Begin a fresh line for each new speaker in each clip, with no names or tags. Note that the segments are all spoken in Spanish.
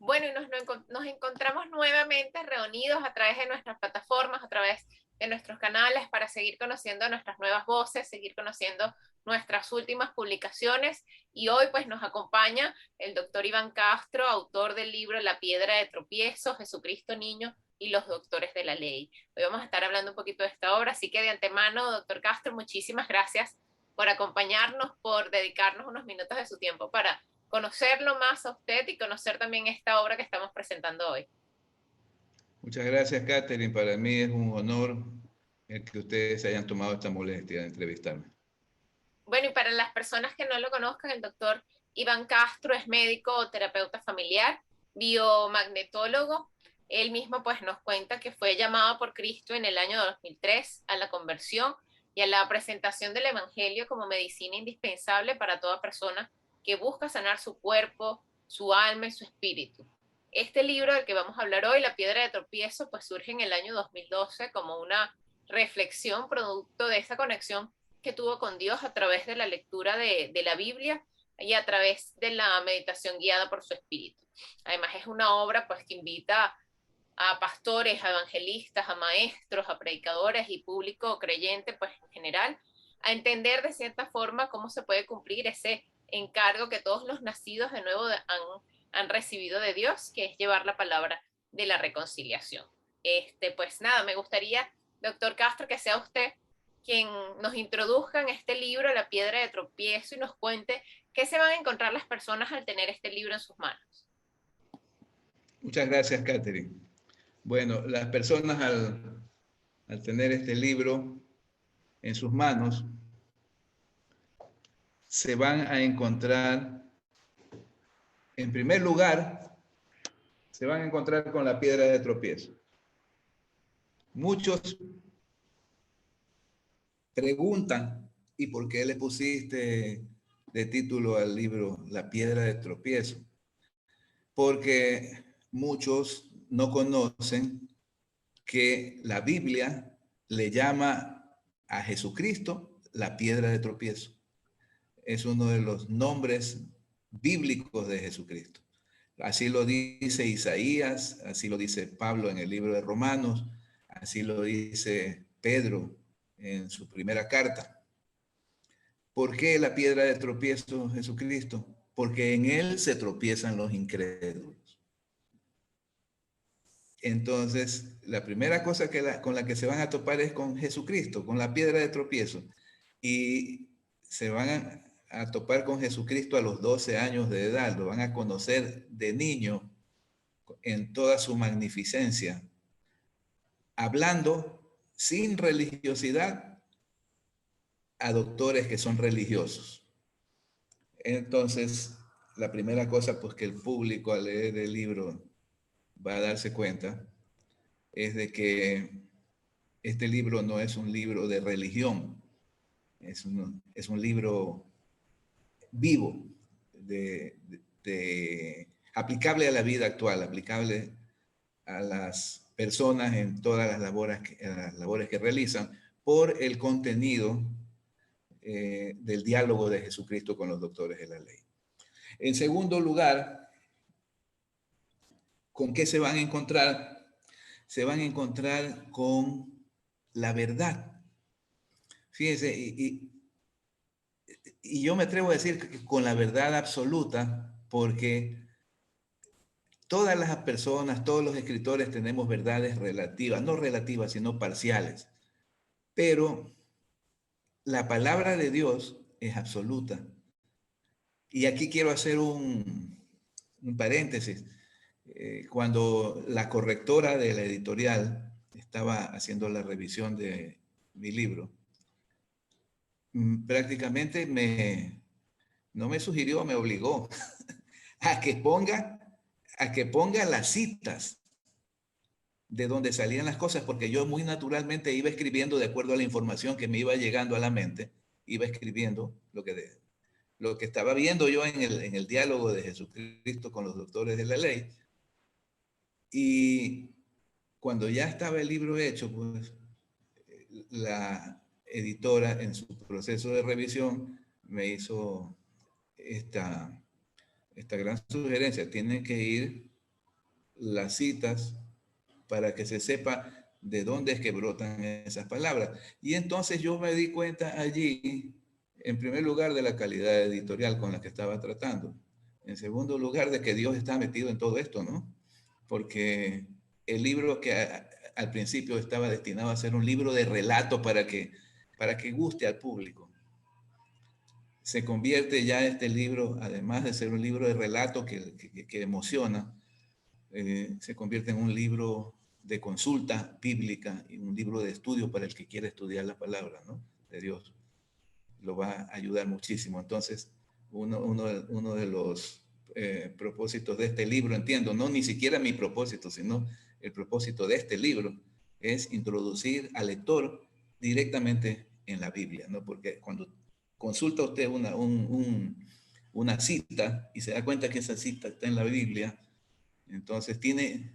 Bueno, y nos encontramos nuevamente reunidos a través de nuestras plataformas, a través de nuestros canales para seguir conociendo nuestras nuevas voces, seguir conociendo nuestras últimas publicaciones. Y hoy pues nos acompaña el doctor Iván Castro, autor del libro La Piedra de Tropiezo, Jesucristo Niño y los Doctores de la Ley. Hoy vamos a estar hablando un poquito de esta obra, así que de antemano, doctor Castro, muchísimas gracias por acompañarnos, por dedicarnos unos minutos de su tiempo para conocerlo más a usted y conocer también esta obra que estamos presentando hoy.
Muchas gracias, Catherine. Para mí es un honor el que ustedes hayan tomado esta molestia de entrevistarme.
Bueno, y para las personas que no lo conozcan, el doctor Iván Castro es médico, terapeuta familiar, biomagnetólogo. Él mismo pues nos cuenta que fue llamado por Cristo en el año 2003 a la conversión y a la presentación del Evangelio como medicina indispensable para toda persona que busca sanar su cuerpo, su alma y su espíritu. Este libro del que vamos a hablar hoy, La Piedra de Tropiezo, pues surge en el año 2012 como una reflexión producto de esa conexión que tuvo con Dios a través de la lectura de la Biblia y a través de la meditación guiada por su espíritu. Además es una obra pues que invita a pastores, a evangelistas, a maestros, a predicadores y público creyente pues en general a entender de cierta forma cómo se puede cumplir ese encargo que todos los nacidos de nuevo han recibido de Dios, que es llevar la palabra de la reconciliación. Pues nada, me gustaría, doctor Castro, que sea usted quien nos introduzca en este libro, La Piedra de Tropiezo, y nos cuente qué se van a encontrar las personas al tener este libro en sus manos.
Muchas gracias, Catherine. Bueno, las personas al tener este libro en sus manos se van a encontrar, en primer lugar, se van a encontrar con la piedra de tropiezo. Muchos preguntan, ¿y por qué le pusiste de título al libro La Piedra de Tropiezo? Porque muchos no conocen que la Biblia le llama a Jesucristo la piedra de tropiezo. Es uno de los nombres bíblicos de Jesucristo. Así lo dice Isaías, así lo dice Pablo en el libro de Romanos, así lo dice Pedro en su primera carta. ¿Por qué la piedra de tropiezo Jesucristo? Porque en él se tropiezan los incrédulos. Entonces, la primera cosa con la que se van a topar es con Jesucristo, con la piedra de tropiezo. Y se van a topar con Jesucristo a los 12 años de edad, lo van a conocer de niño en toda su magnificencia, hablando sin religiosidad a doctores que son religiosos. Entonces, la primera cosa pues que el público al leer el libro va a darse cuenta es de que este libro no es un libro de religión, es un libro vivo, aplicable a la vida actual, aplicable a las personas en todas las labores que realizan por el contenido del diálogo de Jesucristo con los doctores de la ley. En segundo lugar, ¿con qué se van a encontrar? Se van a encontrar con la verdad. Fíjense, y yo me atrevo a decir que con la verdad absoluta, porque todas las personas, todos los escritores tenemos verdades relativas, no relativas, sino parciales. Pero la palabra de Dios es absoluta. Y aquí quiero hacer un paréntesis. Cuando la correctora de la editorial estaba haciendo la revisión de mi libro, prácticamente no me sugirió, me obligó a que ponga las citas de donde salían las cosas, porque yo muy naturalmente iba escribiendo de acuerdo a la información que me iba llegando a la mente, iba escribiendo lo que estaba viendo yo en el diálogo de Jesucristo con los doctores de la ley. Y cuando ya estaba el libro hecho, pues la editora en su proceso de revisión me hizo esta gran sugerencia. Tienen que ir las citas para que se sepa de dónde es que brotan esas palabras. Y entonces yo me di cuenta allí, en primer lugar, de la calidad editorial con la que estaba tratando. En segundo lugar, de que Dios está metido en todo esto, ¿no? Porque el libro que al principio estaba destinado a ser un libro de relato para que guste al público, se convierte ya este libro, además de ser un libro de relato que emociona, se convierte en un libro de consulta bíblica y un libro de estudio para el que quiere estudiar la palabra, ¿no?, de Dios. Lo va a ayudar muchísimo. Entonces, uno de los propósitos de este libro, entiendo, no ni siquiera mi propósito, sino el propósito de este libro, es introducir al lector directamente en la Biblia, ¿no? Porque cuando consulta usted una cita y se da cuenta que esa cita está en la Biblia, entonces tiene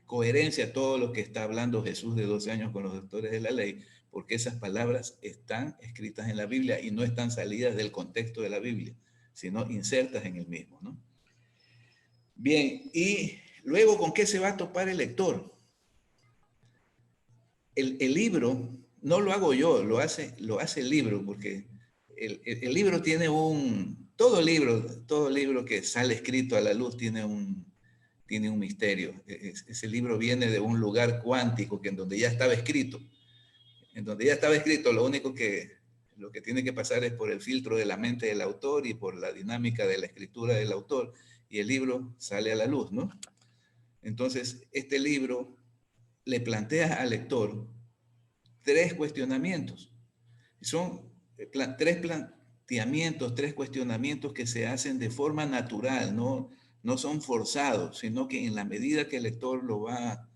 coherencia todo lo que está hablando Jesús de 12 años con los doctores de la ley, porque esas palabras están escritas en la Biblia y no están salidas del contexto de la Biblia, sino insertas en el mismo, ¿no? Bien, y luego, ¿con qué se va a topar el lector? El libro no lo hago yo, lo hace el libro, porque el libro tiene todo libro que sale escrito a la luz tiene un misterio. Ese libro viene de un lugar cuántico, que en donde ya estaba escrito. En donde ya estaba escrito, lo que tiene que pasar es por el filtro de la mente del autor y por la dinámica de la escritura del autor, y el libro sale a la luz, ¿no? Entonces, este libro le plantea al lector tres cuestionamientos. Son tres planteamientos, tres cuestionamientos que se hacen de forma natural, no son forzados, sino que en la medida que el lector lo va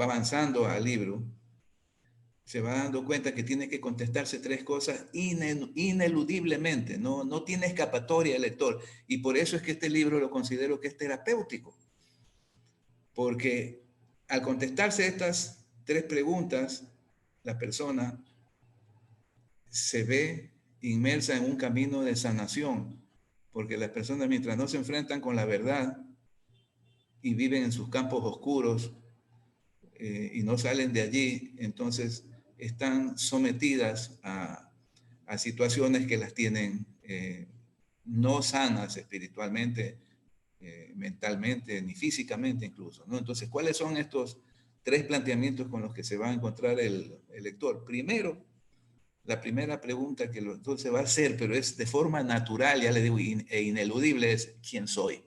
avanzando al libro, se va dando cuenta que tiene que contestarse tres cosas ineludiblemente, no tiene escapatoria el lector. Y por eso es que este libro lo considero que es terapéutico, porque al contestarse estas tres preguntas, la persona se ve inmersa en un camino de sanación, porque las personas, mientras no se enfrentan con la verdad y viven en sus campos oscuros, y no salen de allí, entonces están sometidas a situaciones que las tienen no sanas espiritualmente, mentalmente, ni físicamente incluso, ¿no? Entonces, ¿cuáles son estos tres planteamientos con los que se va a encontrar el lector? Primero, la primera pregunta que el lector se va a hacer, pero es de forma natural, ya le digo, e ineludible, es ¿quién soy?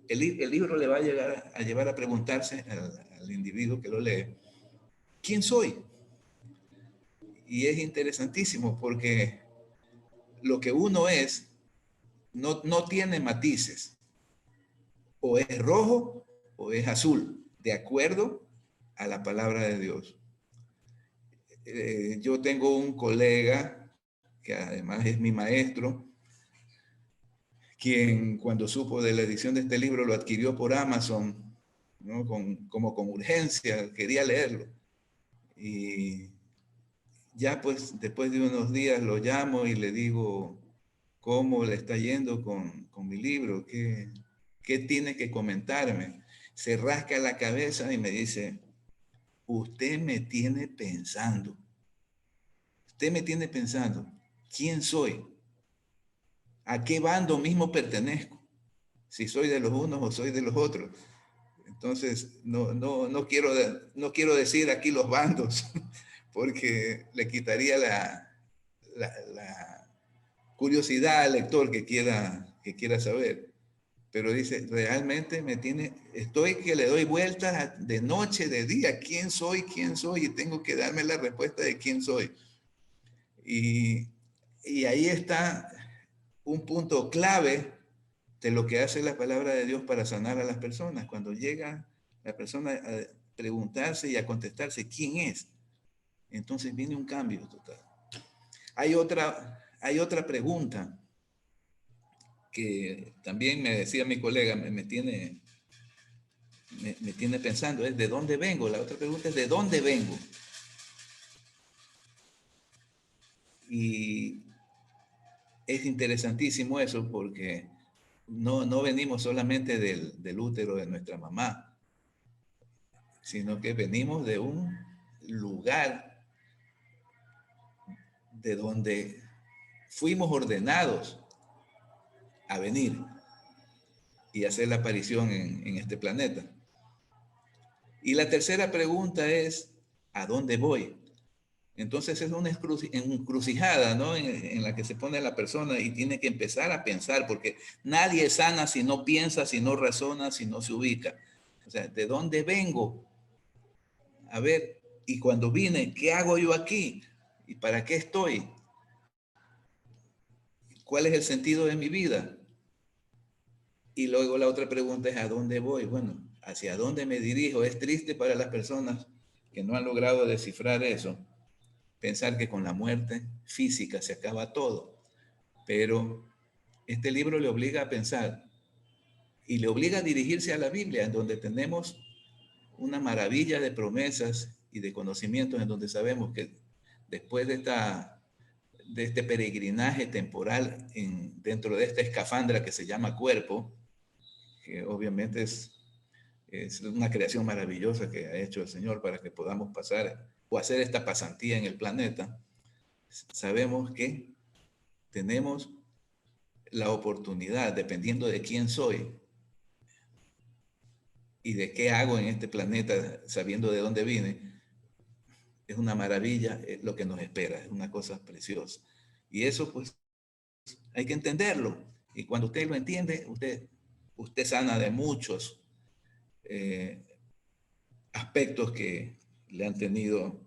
El libro le va a llevar a preguntarse al individuo que lo lee, ¿quién soy? Y es interesantísimo porque lo que uno es no tiene matices. O es rojo o es azul, de acuerdo a la palabra de Dios. Yo tengo un colega que además es mi maestro, quien cuando supo de la edición de este libro lo adquirió por Amazon, ¿no? Como con urgencia, quería leerlo. Y ya pues después de unos días lo llamo y le digo cómo le está yendo con mi libro, qué tiene que comentarme. Se rasca la cabeza y me dice, usted me tiene pensando, ¿quién soy? ¿A qué bando mismo pertenezco? Si soy de los unos o soy de los otros. Entonces, no quiero decir aquí los bandos, porque le quitaría la curiosidad al lector que quiera saber. Pero dice, realmente estoy que le doy vueltas de noche, de día, ¿quién soy? Y tengo que darme la respuesta de quién soy. Y, y ahí está un punto clave de lo que hace la palabra de Dios para sanar a las personas. Cuando llega la persona a preguntarse y a contestarse quién es, entonces viene un cambio total. Hay otra pregunta que también me decía mi colega, me tiene pensando, es ¿de dónde vengo? La otra pregunta es ¿de dónde vengo? Y es interesantísimo eso porque no venimos solamente del útero de nuestra mamá, sino que venimos de un lugar de donde fuimos ordenados a venir y hacer la aparición en este planeta. Y la tercera pregunta es, ¿a dónde voy? Entonces es una encrucijada, ¿no? En la que se pone la persona y tiene que empezar a pensar, porque nadie sana si no piensa, si no razona, si no se ubica. O sea, ¿de dónde vengo? A ver, y cuando vine, ¿qué hago yo aquí? ¿Y para qué estoy? ¿Cuál es el sentido de mi vida? Y luego la otra pregunta es, ¿a dónde voy? Bueno, ¿hacia dónde me dirijo? Es triste para las personas que no han logrado descifrar eso, pensar que con la muerte física se acaba todo. Pero este libro le obliga a pensar y le obliga a dirigirse a la Biblia, en donde tenemos una maravilla de promesas y de conocimientos, en donde sabemos que después de este peregrinaje temporal dentro de esta escafandra que se llama cuerpo, que obviamente es una creación maravillosa que ha hecho el Señor para que podamos pasar o hacer esta pasantía en el planeta, sabemos que tenemos la oportunidad, dependiendo de quién soy y de qué hago en este planeta, sabiendo de dónde vine, es una maravilla lo que nos espera, es una cosa preciosa. Y eso pues hay que entenderlo. Y cuando usted lo entiende, usted sana de muchos aspectos que le han tenido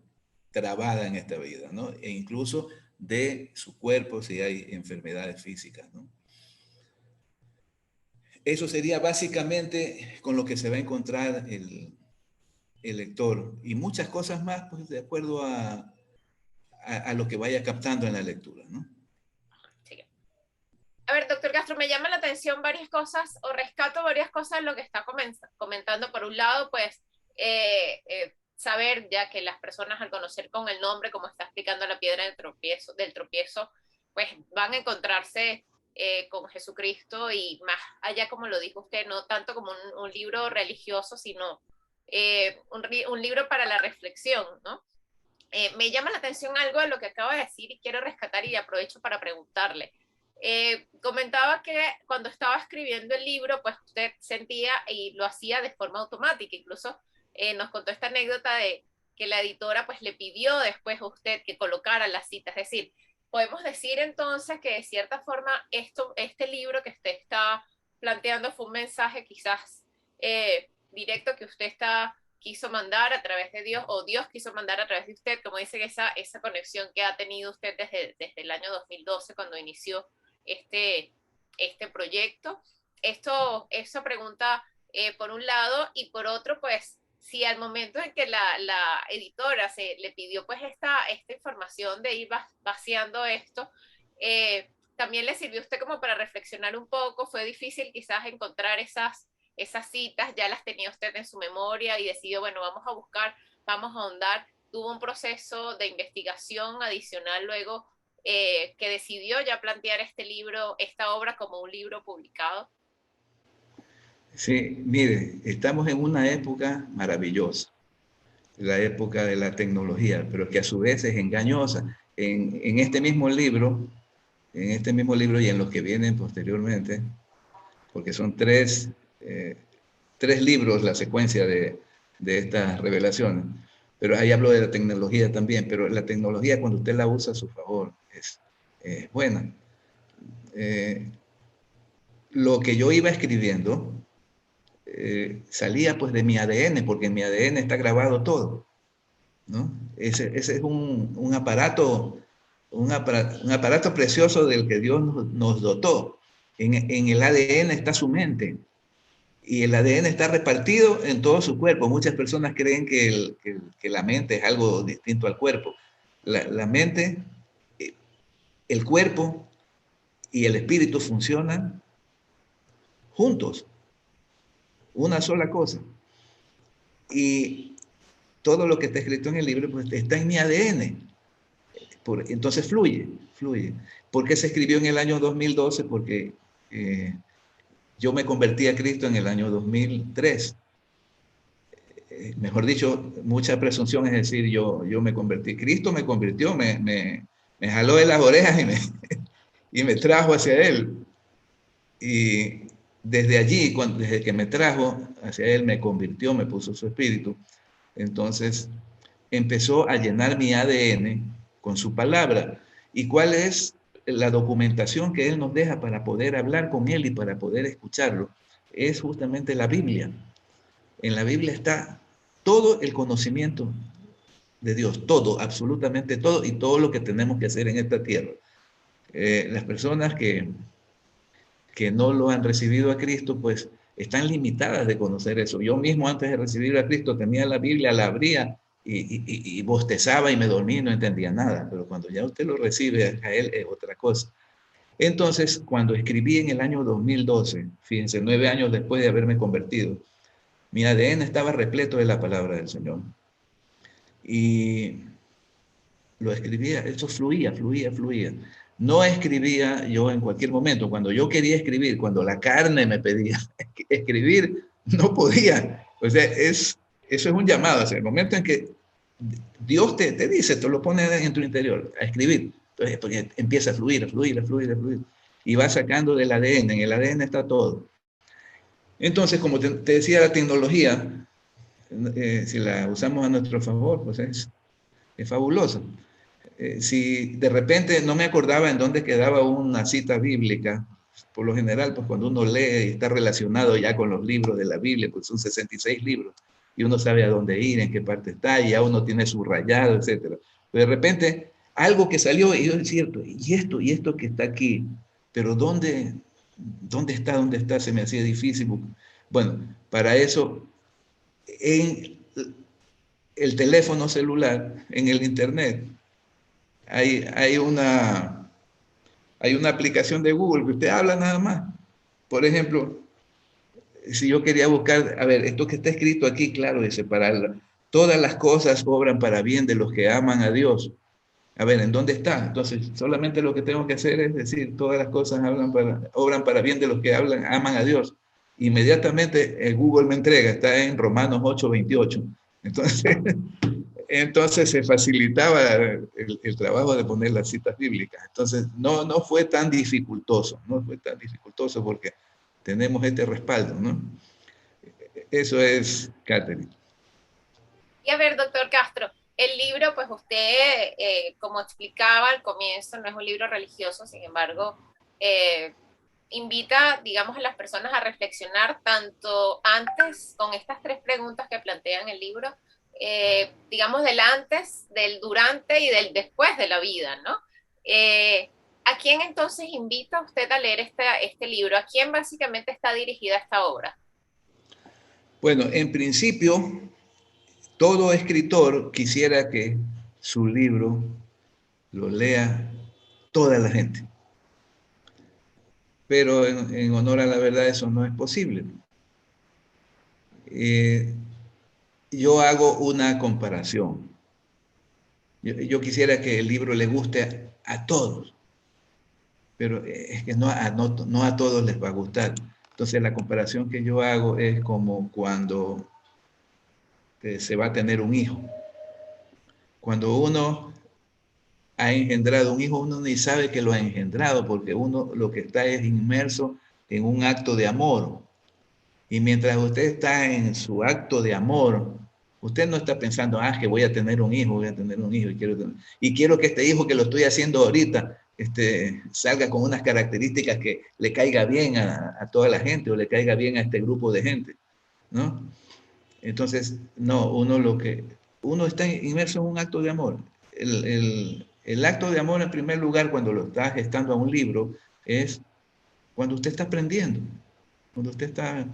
trabada en esta vida, ¿no? E incluso de su cuerpo si hay enfermedades físicas, ¿no? Eso sería básicamente con lo que se va a encontrar el lector y muchas cosas más, pues de acuerdo a lo que vaya captando en la lectura, ¿no?
Sí. A ver, doctor Castro, me llama la atención varias cosas, o rescato varias cosas de lo que está comentando. Por un lado, pues, saber ya que las personas al conocer con el nombre, como está explicando la piedra del tropiezo, pues van a encontrarse con Jesucristo y más allá, como lo dijo usted, no tanto como un libro religioso, sino un libro para la reflexión, ¿no? Me llama la atención algo de lo que acaba de decir y quiero rescatar y aprovecho para preguntarle. Comentaba que cuando estaba escribiendo el libro, pues usted sentía y lo hacía de forma automática. Incluso nos contó esta anécdota de que la editora pues le pidió después a usted que colocara las citas. Es decir, podemos decir entonces que de cierta forma este libro que usted está planteando fue un mensaje quizás directo que usted quiso mandar a través de Dios, o Dios quiso mandar a través de usted, como dice, esa conexión que ha tenido usted desde el año 2012, cuando inició este, este proyecto. Eso pregunta por un lado, y por otro, pues, si al momento en que la editora le pidió pues esta información de ir vaciando esto, también le sirvió a usted como para reflexionar un poco. Fue difícil quizás encontrar esas citas, ya las tenía usted en su memoria y decidió, bueno, vamos a buscar, vamos a ahondar. Tuvo un proceso de investigación adicional luego que decidió ya plantear esta obra como un libro publicado.
Sí, mire, estamos en una época maravillosa, la época de la tecnología, pero que a su vez es engañosa. En este mismo libro, y en los que vienen posteriormente, porque son tres libros la secuencia de estas revelaciones, pero ahí hablo de la tecnología también, pero la tecnología cuando usted la usa a su favor es buena. Lo que yo iba escribiendo salía pues de mi ADN, porque en mi ADN está grabado todo, ¿no? Ese es un aparato precioso del que Dios nos dotó. En el ADN está su mente, y el ADN está repartido en todo su cuerpo. Muchas personas creen que la mente es algo distinto al cuerpo. La mente, el cuerpo y el espíritu funcionan juntos, una sola cosa. Y todo lo que está escrito en el libro pues, está en mi ADN. Entonces fluye. ¿Por qué se escribió en el año 2012? Porque yo me convertí a Cristo en el año 2003. Mejor dicho, mucha presunción es decir, yo me convertí. Cristo me convirtió, me jaló de las orejas y me trajo hacia Él. Y desde allí, desde que me trajo hacia Él, me convirtió, me puso su espíritu. Entonces empezó a llenar mi ADN con su palabra. ¿Y cuál es la documentación que Él nos deja para poder hablar con Él y para poder escucharlo? Es justamente la Biblia. En la Biblia está todo el conocimiento de Dios, todo, absolutamente todo, y todo lo que tenemos que hacer en esta tierra. Las personas que no lo han recibido a Cristo, pues están limitadas de conocer eso. Yo mismo antes de recibir a Cristo tenía la Biblia, la abría y bostezaba y me dormía y no entendía nada, pero cuando ya usted lo recibe a Él es otra cosa. Entonces, cuando escribí en el año 2012, fíjense, 9 años después de haberme convertido, mi ADN estaba repleto de la palabra del Señor. Y lo escribía, eso fluía, fluía, fluía. No escribía yo en cualquier momento, cuando yo quería escribir, cuando la carne me pedía escribir, no podía. O sea, eso es un llamado, o sea, el momento en que Dios te dice, te lo pone en tu interior, a escribir. Entonces, porque empieza a fluir, a fluir, a fluir, a fluir. Y va sacando del ADN, en el ADN está todo. Entonces, como te decía, la tecnología, si la usamos a nuestro favor, pues es fabuloso. Si de repente no me acordaba en dónde quedaba una cita bíblica, por lo general, pues cuando uno lee y está relacionado ya con los libros de la Biblia, pues son 66 libros, y uno sabe a dónde ir, en qué parte está, y ya uno tiene subrayado, etcétera. Pero de repente, algo que salió, y yo es cierto, y esto que está aquí, pero ¿dónde está? ¿Dónde está? Se me hacía difícil. Bueno, para eso, en el teléfono celular, en el internet, hay una aplicación de Google que usted habla nada más. Por ejemplo, si yo quería buscar, a ver, esto que está escrito aquí, claro, dice, todas las cosas obran para bien de los que aman a Dios. A ver, ¿en dónde está? Entonces, solamente lo que tengo que hacer es decir, todas las cosas obran para bien de los que aman a Dios. Inmediatamente Google me entrega, está en Romanos 8:28. Entonces, entonces se facilitaba el trabajo de poner las citas bíblicas. Entonces no fue tan dificultoso, no fue tan dificultoso porque tenemos este respaldo, ¿no? Eso es, Catherine.
Y a ver, doctor Castro, el libro, pues usted, como explicaba al comienzo, no es un libro religioso, sin embargo, invita, digamos, a las personas a reflexionar tanto antes, con estas 3 preguntas que plantean el libro, digamos, del antes, del durante y del después de la vida, ¿no? ¿A quién entonces invita usted a leer este libro? ¿A quién básicamente está dirigida esta obra?
Bueno, en principio, todo escritor quisiera que su libro lo lea toda la gente. Pero en honor a la verdad eso no es posible. Yo hago una comparación. Yo quisiera que el libro le guste a todos, pero es que no a todos les va a gustar. Entonces la comparación que yo hago es como cuando se va a tener un hijo. Cuando uno ha engendrado un hijo, uno ni sabe que lo ha engendrado, porque uno lo que está es inmerso en un acto de amor. Y mientras usted está en su acto de amor, usted no está pensando, que voy a tener un hijo, y quiero que este hijo que lo estoy haciendo ahorita salga con unas características que le caiga bien a toda la gente o le caiga bien a este grupo de gente, ¿no? Entonces, no, uno está inmerso en un acto de amor. El acto de amor, en primer lugar, cuando lo está gestando a un libro, es cuando usted está aprendiendo, cuando usted está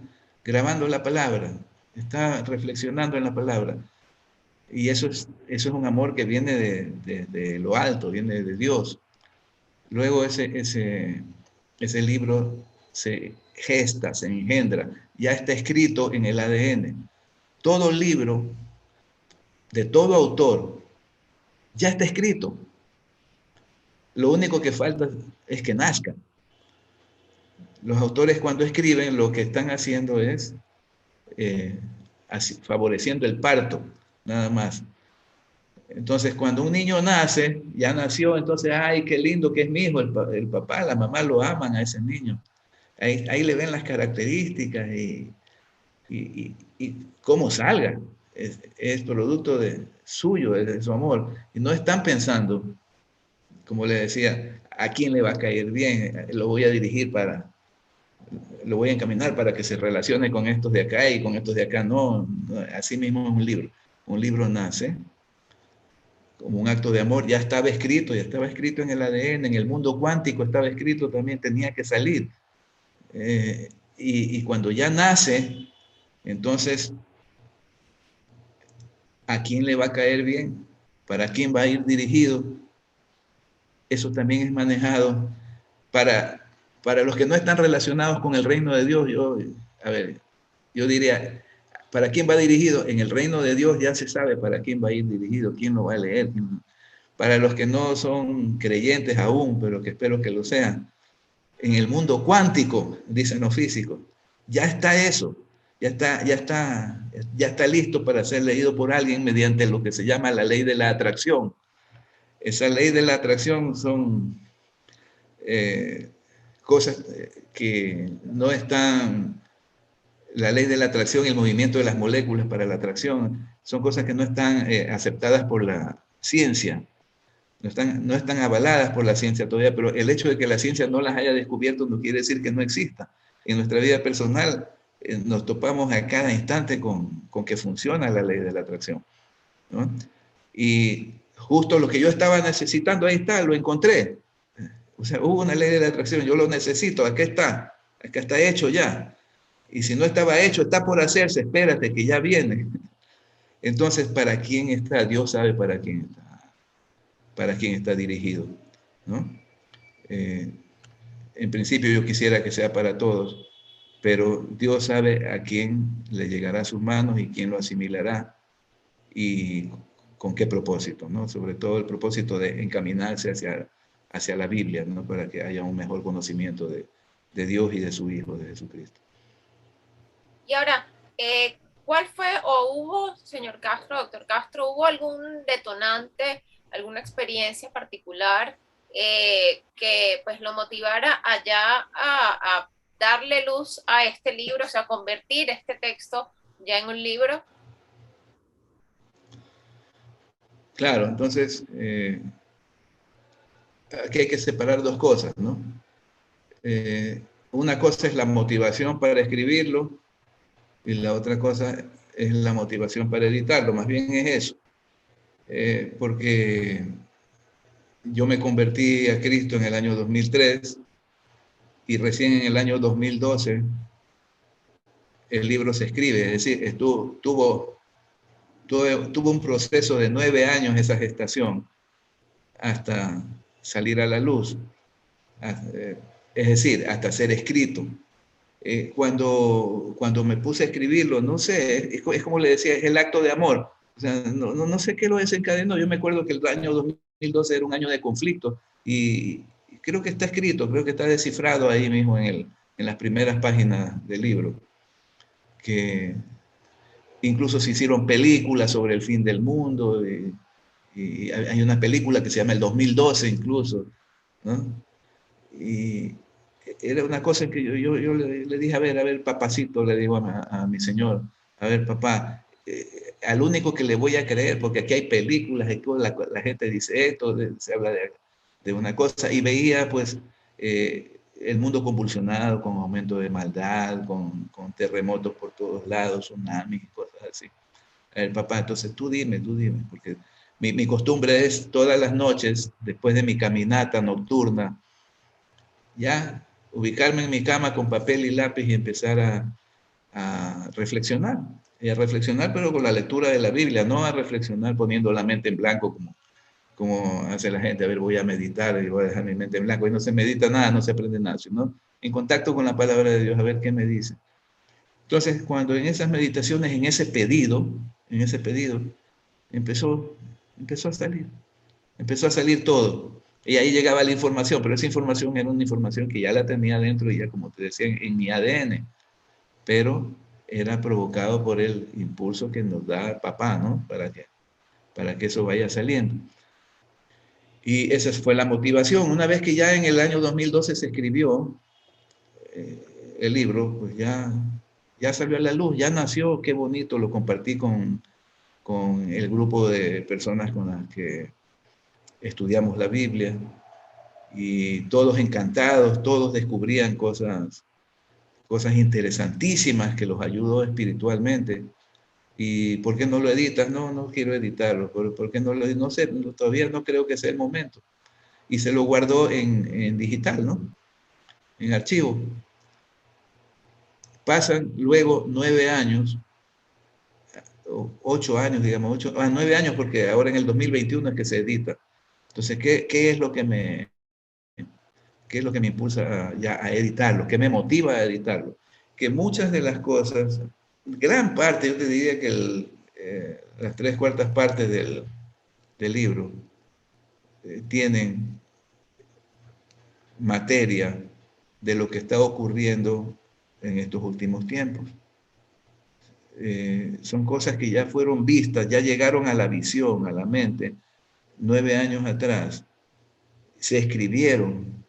grabando la palabra, está reflexionando en la palabra. Y eso es un amor que viene de lo alto, viene de Dios. Luego ese libro se gesta, se engendra, ya está escrito en el ADN. Todo libro de todo autor ya está escrito. Lo único que falta es que nazca. los autores cuando escriben lo que están haciendo es favoreciendo el parto, nada más. Entonces, cuando un niño nace, ya nació, entonces, ay, qué lindo que es mi hijo, el papá, la mamá lo aman a ese niño. Ahí le ven las características y cómo salga. Es producto suyo, de su amor. Y no están pensando, como le decía, a quién le va a caer bien, lo voy a encaminar para que se relacione con estos de acá y con estos de acá. No, así mismo es un libro. Un libro nace como un acto de amor, ya estaba escrito en el ADN, en el mundo cuántico estaba escrito, también tenía que salir. Y cuando ya nace, entonces, ¿a quién le va a caer bien? ¿Para quién va a ir dirigido? Eso también es manejado para, para los que no están relacionados con el reino de Dios. Yo diría, ¿para quién va dirigido? En el reino de Dios ya se sabe para quién va a ir dirigido, quién lo va a leer. Para los que no son creyentes aún, pero que espero que lo sean, en el mundo cuántico, dicen los físicos, ya está eso, ya está listo para ser leído por alguien mediante lo que se llama la ley de la atracción. Esa ley de la atracción son cosas que no están, la ley de la atracción y el movimiento de las moléculas para la atracción, son cosas que no están aceptadas por la ciencia, no están avaladas por la ciencia todavía, pero el hecho de que la ciencia no las haya descubierto no quiere decir que no exista. En nuestra vida personal nos topamos a cada instante con que funciona la ley de la atracción, ¿no? Y justo lo que yo estaba necesitando, ahí está, lo encontré. O sea, hubo una ley de la atracción, yo lo necesito, acá está hecho ya. Y si no estaba hecho, está por hacerse, espérate que ya viene. Entonces, ¿para quién está? Dios sabe para quién está dirigido, ¿no? En principio yo quisiera que sea para todos, pero Dios sabe a quién le llegará a sus manos y quién lo asimilará y con qué propósito, ¿no? Sobre todo el propósito de encaminarse hacia la Biblia, ¿no? Para que haya un mejor conocimiento de Dios y de su Hijo, de Jesucristo.
Y ahora, ¿cuál fue o hubo, señor Castro, doctor Castro, hubo algún detonante, alguna experiencia particular que pues lo motivara allá a darle luz a este libro, o sea, convertir este texto ya en un libro?
Claro, entonces aquí hay que separar dos cosas, ¿no? Una cosa es la motivación para escribirlo y la otra cosa es la motivación para editarlo, más bien es eso. Porque yo me convertí a Cristo en el año 2003 y recién en el año 2012 el libro se escribe, es decir, tuvo un proceso de 9 años esa gestación hasta salir a la luz, es decir, hasta ser escrito. Cuando me puse a escribirlo, no sé, es como le decía, es el acto de amor. O sea, no sé qué lo desencadenó. Yo me acuerdo que el año 2012 era un año de conflicto y creo que está escrito, creo que está descifrado ahí mismo en las primeras páginas del libro, que incluso se hicieron películas sobre el fin del mundo y hay una película que se llama El 2012 incluso, ¿no? Y era una cosa que yo le dije, a ver, papacito, le digo a mi señor, a ver, papá, al único que le voy a creer, porque aquí hay películas, y la gente dice esto, se habla de una cosa, y veía pues el mundo convulsionado con aumento de maldad, con terremotos por todos lados, tsunamis y cosas así. A ver, papá, entonces tú dime, porque mi costumbre es todas las noches, después de mi caminata nocturna, ya ubicarme en mi cama con papel y lápiz y empezar a reflexionar. Y a reflexionar, pero con la lectura de la Biblia, no a reflexionar poniendo la mente en blanco como hace la gente. A ver, voy a meditar y voy a dejar mi mente en blanco. Y no se medita nada, no se aprende nada, sino en contacto con la palabra de Dios, a ver qué me dice. Entonces, cuando en esas meditaciones, en ese pedido, empezó a salir todo. Y ahí llegaba la información, pero esa información era una información que ya la tenía dentro y ya, como te decía, en mi ADN, pero era provocado por el impulso que nos da papá, ¿no? Para que eso vaya saliendo. Y esa fue la motivación. Una vez que ya en el año 2012 se escribió el libro, pues ya salió a la luz, ya nació, qué bonito, lo compartí con el grupo de personas con las que estudiamos la Biblia y todos encantados, todos descubrían cosas interesantísimas que los ayudó espiritualmente. ¿Y por qué no lo editas? No, no quiero editarlo. ¿Por qué no lo editas? No sé, todavía no creo que sea el momento. Y se lo guardó en digital, ¿no? En archivo. Pasan luego 9 años, o 8 años, digamos, 9 años, porque ahora en el 2021 es que se edita. Entonces, ¿qué es lo que qué es lo que me impulsa ya a editarlo? ¿Qué me motiva a editarlo? Que muchas de las cosas, gran parte, yo te diría que las 3/4 partes del libro tienen materia de lo que está ocurriendo en estos últimos tiempos. Son cosas que ya fueron vistas, ya llegaron a la visión, a la mente, 9 años atrás, se escribieron.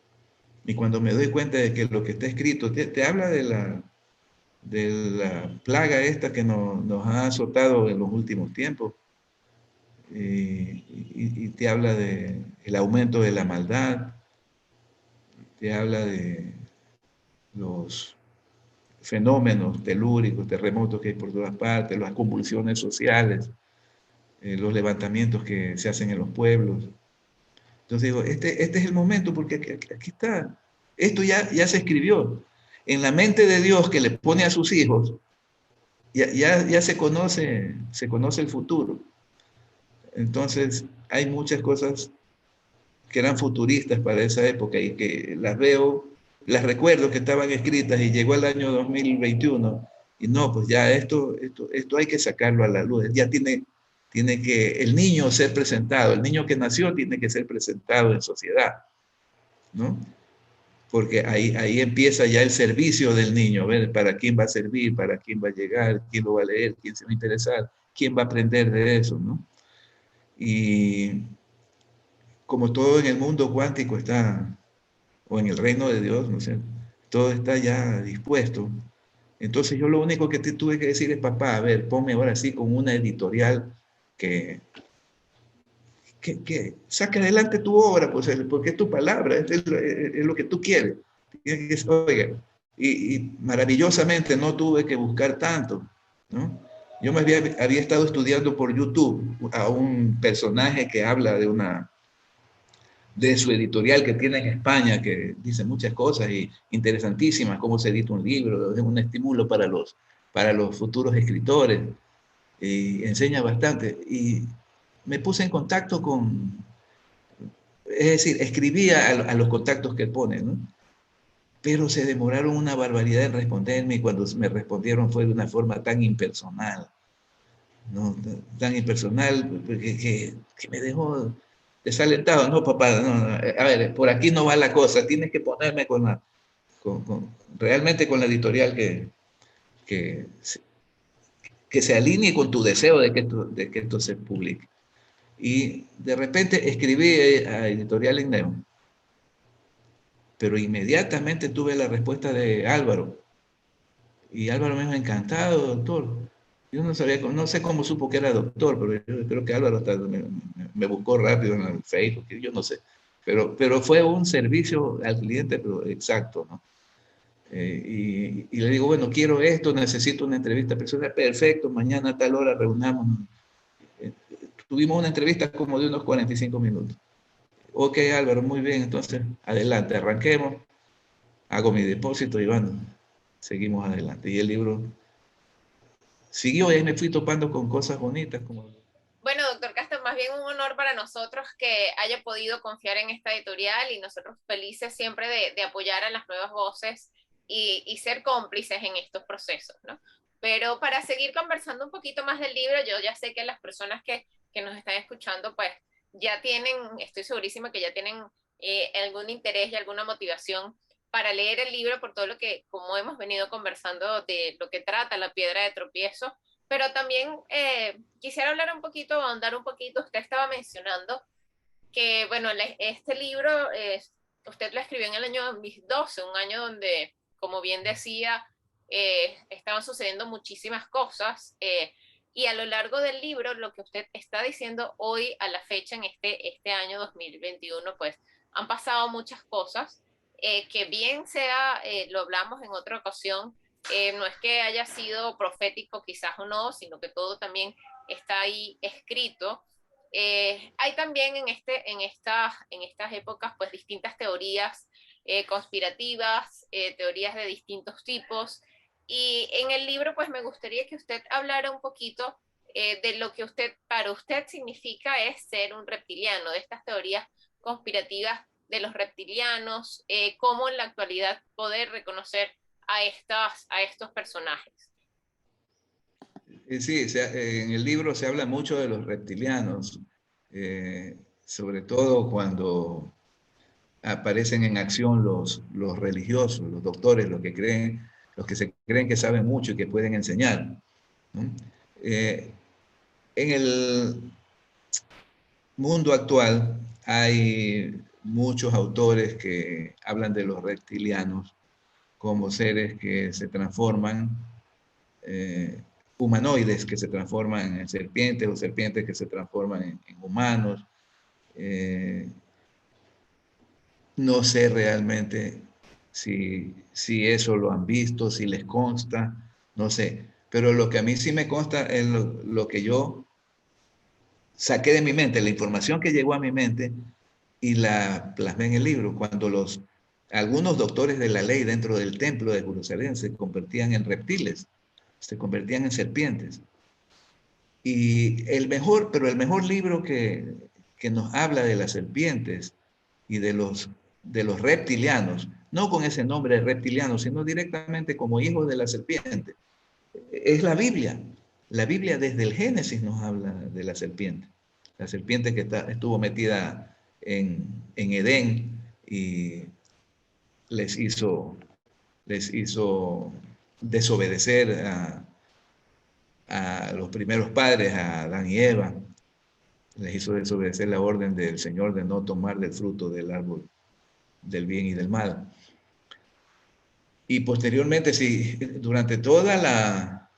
Y cuando me doy cuenta de que lo que está escrito te habla de la plaga esta que nos ha azotado en los últimos tiempos, y te habla de el aumento de la maldad, te habla de los fenómenos telúricos, terremotos que hay por todas partes, las convulsiones sociales, los levantamientos que se hacen en los pueblos. Entonces digo, este es el momento porque aquí está. Esto ya se escribió. En la mente de Dios que le pone a sus hijos, ya se conoce el futuro. Entonces hay muchas cosas que eran futuristas para esa época y que las veo, las recuerdo que estaban escritas y llegó el año 2021 y no, pues ya esto hay que sacarlo a la luz. Ya tiene que el niño ser presentado, el niño que nació tiene que ser presentado en sociedad, ¿no? Porque ahí empieza ya el servicio del niño, ver para quién va a servir, para quién va a llegar, quién lo va a leer, quién se va a interesar, quién va a aprender de eso, ¿no? Y como todo en el mundo cuántico está, o en el reino de Dios, ¿no sé, todo está ya dispuesto. Entonces yo lo único que te tuve que decir es, papá, a ver, ponme ahora sí con una editorial que, que saque adelante tu obra, pues, porque es tu palabra, es lo que tú quieres. Oiga, y maravillosamente no tuve que buscar tanto, ¿no? Yo me había estado estudiando por YouTube a un personaje que habla de su editorial que tiene en España, que dice muchas cosas y interesantísimas, cómo se edita un libro, es un estímulo para los futuros escritores, y enseña bastante. Y me puse en contacto es decir, escribía a los contactos que pone, ¿no? Pero se demoraron una barbaridad en responderme y cuando me respondieron fue de una forma tan impersonal, ¿no? Tan impersonal que me dejó desalentado. No, papá, no, a ver, por aquí no va la cosa, tienes que ponerme realmente con la editorial que, que se alinee con tu deseo de que esto se publique. Y de repente escribí a Editorial Igneo, pero inmediatamente tuve la respuesta de Álvaro. Y Álvaro me dijo, encantado, doctor. Yo no sabía, no sé cómo supo que era doctor, pero yo creo que Álvaro hasta me buscó rápido en el Facebook, yo no sé. Pero fue un servicio al cliente, pero exacto, ¿no? Y le digo, bueno, quiero esto, necesito una entrevista personal, perfecto, mañana a tal hora reunamos. Eh, Tuvimos una entrevista como de unos 45 minutos. Ok, Álvaro, muy bien, entonces adelante, arranquemos, hago mi depósito y bueno, seguimos adelante. Y el libro siguió y ahí me fui topando con cosas bonitas como...
Bueno, doctor Castro, más bien un honor para nosotros que haya podido confiar en esta editorial y nosotros felices siempre de apoyar a las nuevas voces y ser cómplices en estos procesos, ¿no? Pero para seguir conversando un poquito más del libro, yo ya sé que las personas que nos están escuchando, pues ya tienen, estoy segurísima que ya tienen algún interés y alguna motivación para leer el libro por todo lo que, como hemos venido conversando, de lo que trata la piedra de tropiezo, pero también quisiera hablar un poquito, ahondar un poquito, usted estaba mencionando que, bueno, este libro usted lo escribió en el año 2012, un año donde, como bien decía, estaban sucediendo muchísimas cosas, y a lo largo del libro, lo que usted está diciendo hoy a la fecha, en este año 2021, pues han pasado muchas cosas, que bien sea, lo hablamos en otra ocasión, no es que haya sido profético quizás o no, sino que todo también está ahí escrito. Hay también en estas épocas pues distintas teorías conspirativas, teorías de distintos tipos, y en el libro pues me gustaría que usted hablara un poquito de lo que para usted significa es ser un reptiliano, de estas teorías conspirativas de los reptilianos, cómo en la actualidad poder reconocer a estos personajes.
Sí, en el libro se habla mucho de los reptilianos, sobre todo cuando aparecen en acción los religiosos, los doctores, los que se creen que saben mucho y que pueden enseñar, ¿no? Eh, en el mundo actual hay muchos autores que hablan de los reptilianos como seres que se transforman, eh, humanoides que se transforman en serpientes o serpientes que se transforman en humanos. Eh, no sé realmente si eso lo han visto, si les consta, no sé. Pero lo que a mí sí me consta es lo que yo saqué de mi mente, la información que llegó a mi mente y la plasmé en el libro. Cuando algunos doctores de la ley dentro del templo de Jerusalén se convertían en reptiles, se convertían en serpientes. Y pero el mejor libro que nos habla de las serpientes y de los reptilianos, no con ese nombre de reptilianos, sino directamente como hijos de la serpiente, es la Biblia. La Biblia desde el Génesis nos habla de la serpiente. La serpiente que estuvo metida en Edén y les hizo, les hizo desobedecer a los primeros padres, a Adán y Eva. Les hizo desobedecer la orden del Señor de no tomar del fruto del árbol del bien y del mal. Y posteriormente, sí, durante toda la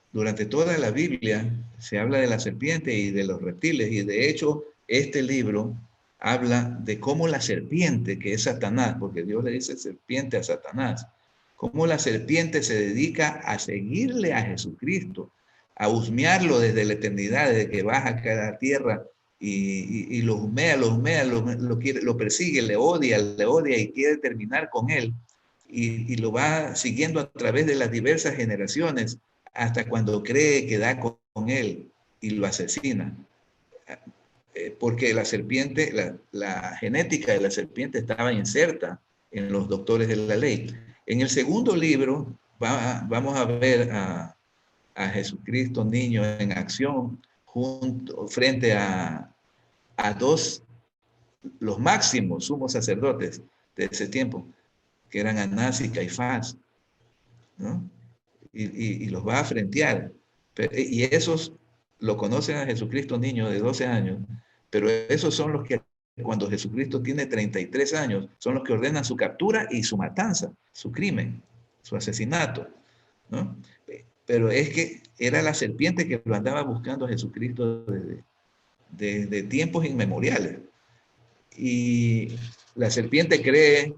Biblia se habla de la serpiente y de los reptiles, y de hecho este libro habla de cómo la serpiente, que es Satanás, porque Dios le dice serpiente a Satanás, cómo la serpiente se dedica a seguirle a Jesucristo, a husmearlo desde la eternidad, desde que baja a cada tierra y lo husmea, lo persigue, le odia y quiere terminar con él y lo va siguiendo a través de las diversas generaciones hasta cuando cree que da con él y lo asesina. Porque la serpiente, la genética de la serpiente estaba inserta en los doctores de la ley. En el segundo libro vamos a ver a Jesucristo niño en acción frente a los máximos sumos sacerdotes de ese tiempo, que eran Anás y Caifás, ¿no? Y los va a frentear. Y esos lo conocen a Jesucristo niño de 12 años, pero esos son los que cuando Jesucristo tiene 33 años, son los que ordenan su captura y su matanza, su crimen, su asesinato, ¿no? Pero es que era la serpiente que lo andaba buscando a Jesucristo desde tiempos inmemoriales. Y la serpiente cree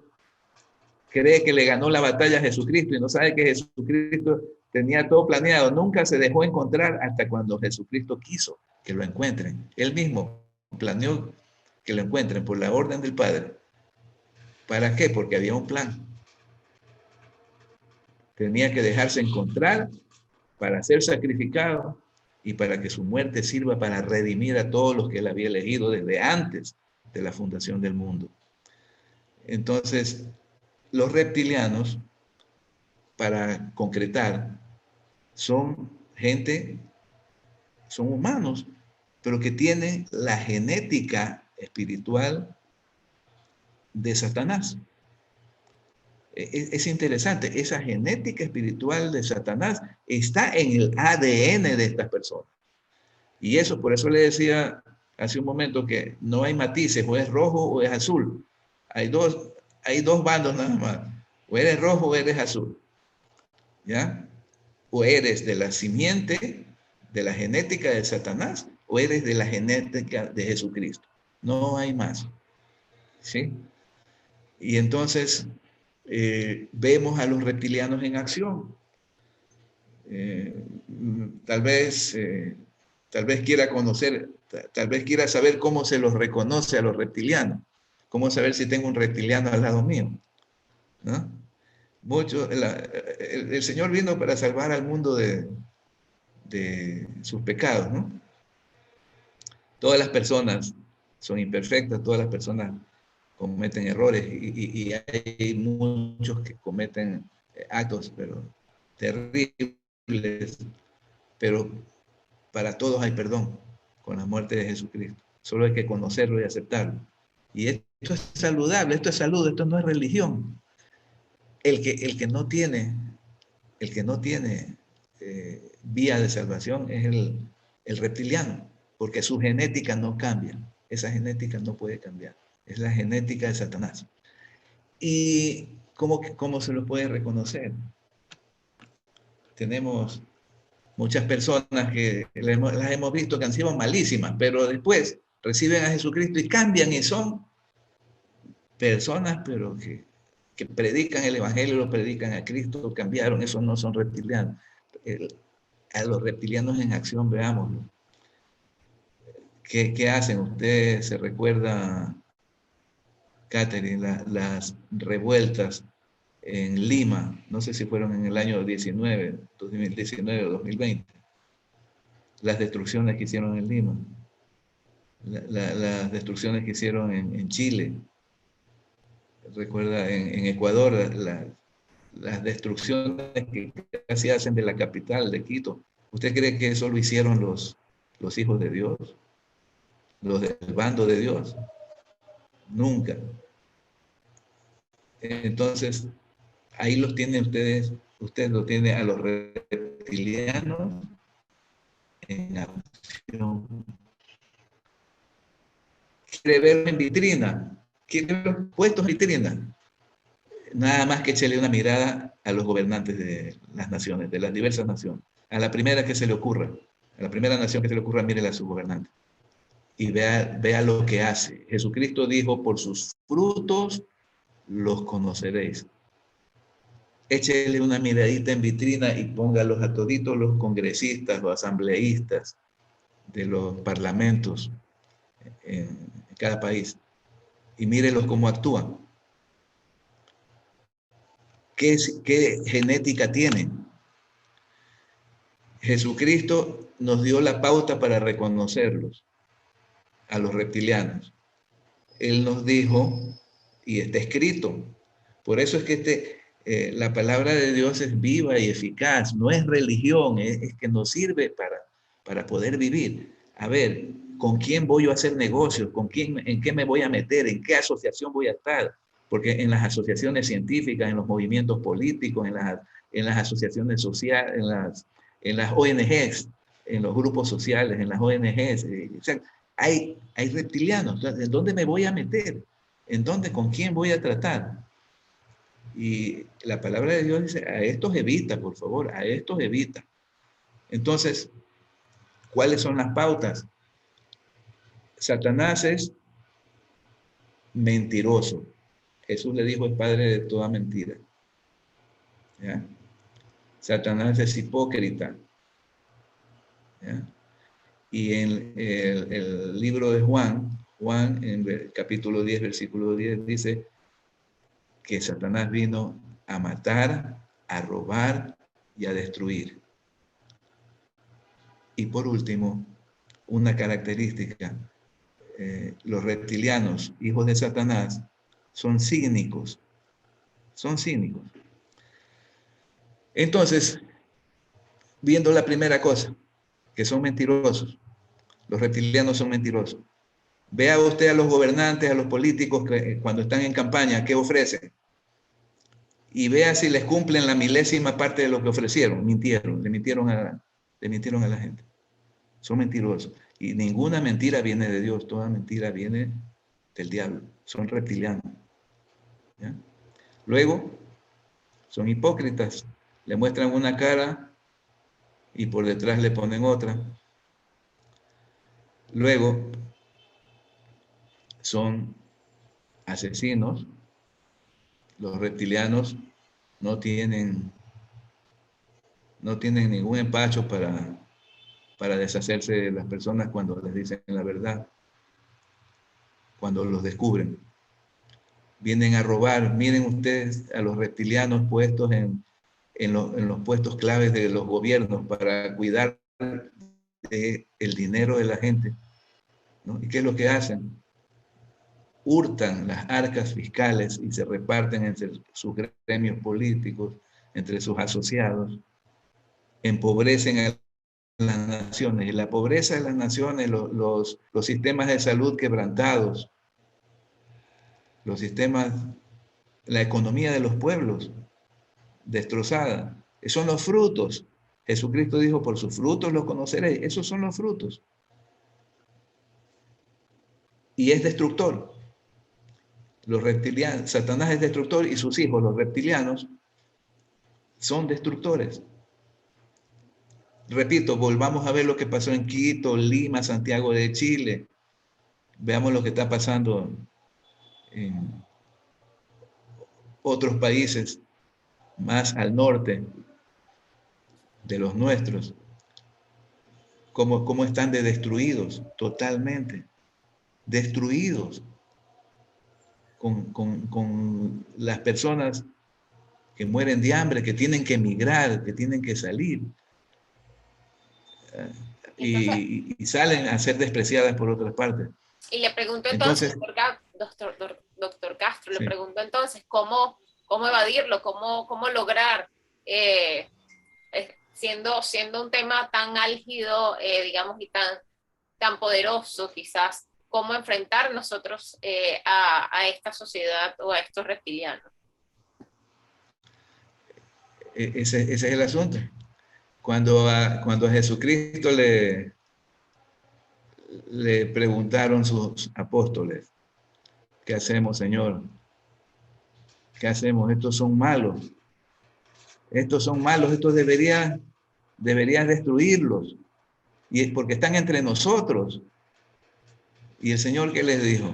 que le ganó la batalla a Jesucristo y no sabe que Jesucristo tenía todo planeado. Nunca se dejó encontrar hasta cuando Jesucristo quiso que lo encuentren. Él mismo planeó que lo encuentren por la orden del Padre. ¿Para qué? Porque había un plan. Tenía que dejarse encontrar para ser sacrificado y para que su muerte sirva para redimir a todos los que él había elegido desde antes de la fundación del mundo. Entonces, los reptilianos, para concretar, son gente, son humanos, pero que tienen la genética espiritual de Satanás. Es interesante, esa genética espiritual de Satanás está en el ADN de estas personas. Y eso, por eso le decía hace un momento que no hay matices, o es rojo o es azul. Hay dos bandos nada más. O eres rojo o eres azul. ¿Ya? O eres de la simiente, de la genética de Satanás, o eres de la genética de Jesucristo. No hay más. ¿Sí? Y entonces vemos a los reptilianos en acción. Tal vez quiera conocer, tal vez quiera saber cómo se los reconoce a los reptilianos, cómo saber si tengo un reptiliano al lado mío, ¿no? El Señor vino para salvar al mundo de sus pecados, ¿no? Todas las personas son imperfectas, todas las personas cometen errores y hay muchos que cometen actos pero terribles, pero para todos hay perdón con la muerte de Jesucristo. Solo hay que conocerlo y aceptarlo. Y esto es saludable, esto es salud, esto no es religión. El que no tiene vía de salvación es el reptiliano, porque su genética no cambia. Esa genética no puede cambiar. Es la genética de Satanás. ¿Y cómo se lo puede reconocer? Tenemos muchas personas que las hemos visto que han sido malísimas, pero después reciben a Jesucristo y cambian y son personas, pero que predican el Evangelio, lo predican a Cristo, cambiaron, esos no son reptilianos. A los reptilianos en acción, veámoslo. ¿Qué hacen? Usted se recuerda, Catherine, las revueltas en Lima, no sé si fueron en el año 2019 o 2020, las destrucciones que hicieron en Lima, las destrucciones que hicieron en Chile, recuerda en Ecuador, las destrucciones que casi hacen de la capital, de Quito. ¿Usted cree que eso lo hicieron los hijos de Dios? ¿Los del bando de Dios? Nunca. Entonces, ahí los tienen ustedes, usted lo tiene a los reptilianos en acción. ¿Quiere verlo en vitrina? ¿Quiere verlo puestos en vitrina? Nada más que echarle una mirada a los gobernantes de las naciones, de las diversas naciones. A la primera que se le ocurra, a la primera nación que se le ocurra, mírela a su gobernante. Y vea lo que hace. Jesucristo dijo, por sus frutos los conoceréis. Échele una miradita en vitrina y póngalos a toditos los congresistas o asambleístas de los parlamentos en cada país y mírelos cómo actúan. ¿Qué genética tienen? Jesucristo nos dio la pauta para reconocerlos, a los reptilianos. Él nos dijo, y está escrito, por eso es que la palabra de Dios es viva y eficaz, no es religión, es que nos sirve para poder vivir. A ver, ¿con quién voy a hacer negocios? ¿En qué me voy a meter? ¿En qué asociación voy a estar? Porque en las asociaciones científicas, en los movimientos políticos, en las asociaciones sociales, en las ONGs, en los grupos sociales, en las ONGs, o sea, hay reptilianos. ¿En dónde me voy a meter? ¿En dónde? ¿Con quién voy a tratar? Y la palabra de Dios dice, a estos evita, por favor, a estos evita. Entonces, ¿cuáles son las pautas? Satanás es mentiroso. Jesús le dijo, es padre de toda mentira. ¿Ya? Satanás es hipócrita. ¿Ya? Y en el libro de Juan en el capítulo 10, versículo 10, dice que Satanás vino a matar, a robar y a destruir. Y por último, una característica, los reptilianos, hijos de Satanás, son cínicos. Son cínicos. Entonces, viendo la primera cosa, que son mentirosos, los reptilianos son mentirosos. Vea usted a los gobernantes, a los políticos que cuando están en campaña, ¿qué ofrecen? Y vea si les cumplen la milésima parte de lo que ofrecieron. Mintieron, le mintieron a la gente. Son mentirosos. Y ninguna mentira viene de Dios, toda mentira viene del diablo. Son reptilianos. ¿Ya? Luego, son hipócritas. Le muestran una cara y por detrás le ponen otra. Luego, son asesinos. Los reptilianos no tienen ningún empacho para deshacerse de las personas cuando les dicen la verdad, cuando los descubren. Vienen a robar. Miren ustedes a los reptilianos puestos en los puestos claves de los gobiernos para cuidar el dinero de la gente, ¿no? ¿Y qué es lo que hacen? Hurtan las arcas fiscales y se reparten entre sus gremios políticos, entre sus asociados, empobrecen a las naciones. Y la pobreza de las naciones, los sistemas de salud quebrantados, los sistemas, la economía de los pueblos destrozada. Esos son los frutos. Jesucristo dijo, por sus frutos los conoceréis. Esos son los frutos. Y es destructor. Los reptilianos, Satanás es destructor y sus hijos, los reptilianos, son destructores. Repito, volvamos a ver lo que pasó en Quito, Lima, Santiago de Chile. Veamos lo que está pasando en otros países más al norte de los nuestros. Cómo están de destruidos, totalmente. Destruidos. Con las personas que mueren de hambre, que tienen que emigrar, que tienen que salir.
Entonces,
Y salen a ser despreciadas por otras partes.
y le pregunto entonces,
Entonces,
doctor Castro, le
sí.
pregunto entonces, ¿cómo evadirlo? ¿Cómo lograr, siendo un tema tan álgido, digamos, y tan poderoso quizás, cómo enfrentar nosotros a esta sociedad o a estos reptilianos?
Ese es el asunto. Cuando a Jesucristo le preguntaron sus apóstoles, ¿qué hacemos, Señor? ¿Qué hacemos? Estos son malos. Estos son malos. Estos deberías destruirlos. Y es porque están entre nosotros. Y el Señor, ¿qué les dijo?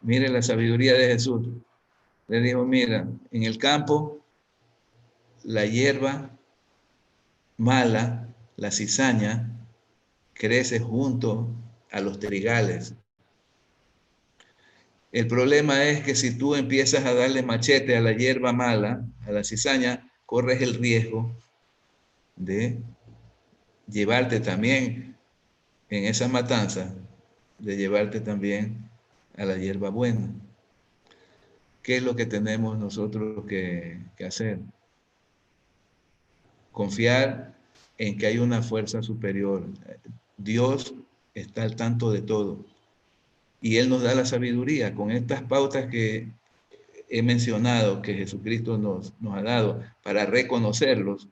Mire la sabiduría de Jesús. Le dijo, mira, en el campo, la hierba mala, la cizaña, crece junto a los trigales. El problema es que si tú empiezas a darle machete a la hierba mala, a la cizaña, corres el riesgo de llevarte también en esa matanza, de llevarte también a la hierba buena. ¿Qué es lo que tenemos nosotros que hacer? Confiar en que hay una fuerza superior. Dios está al tanto de todo. Y Él nos da la sabiduría con estas pautas que he mencionado, que Jesucristo nos ha dado para reconocerlos.